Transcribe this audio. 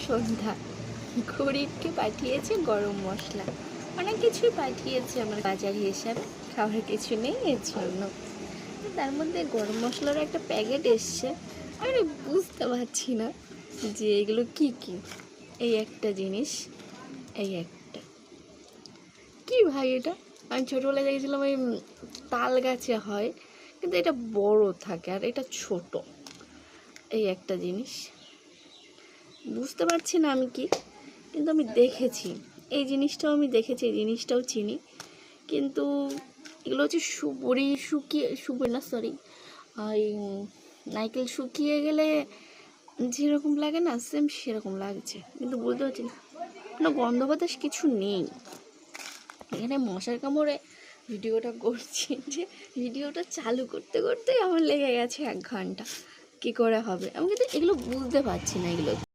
সন্ধ্যা। গরিবকে পাঠিয়েছে গরম মশলা, অনেক কিছুই পাঠিয়েছে আমার বাজার হিসাবে, খাওয়ার কিছু নেই এর জন্য। তার মধ্যে গরম মশলার একটা প্যাকেট এসছে, আমি বুঝতে পারছি না যে এগুলো কি কি। এই একটা জিনিস, এই একটা কি ভাই এটা, আমি ছোটোবেলায় দেখেছিলাম ওই তাল গাছে হয়, কিন্তু এটা বড় থাকে আর এটা ছোট। এই একটা জিনিস বুঝতে পারছি না আমি কি, কিন্তু আমি দেখেছি এই জিনিসটাও, আমি দেখেছি এই জিনিসটাও চিনি। কিন্তু এগুলো হচ্ছে সুপুরি সুপুরি না সরি, ওই নারকেল শুকিয়ে গেলে যেরকম লাগে না, সেম সেরকম লাগছে, কিন্তু বুঝতে পারছি না, কোনো গন্ধ বাতাস কিছু নেই। এখানে মশার কামড়ে ভিডিওটা করছি, যে ভিডিওটা চালু করতে করতেই আমার লেগে গেছে 1 ঘন্টা। কী করে হবে আমি কিন্তু এগুলো বুঝতে পারছি না এগুলো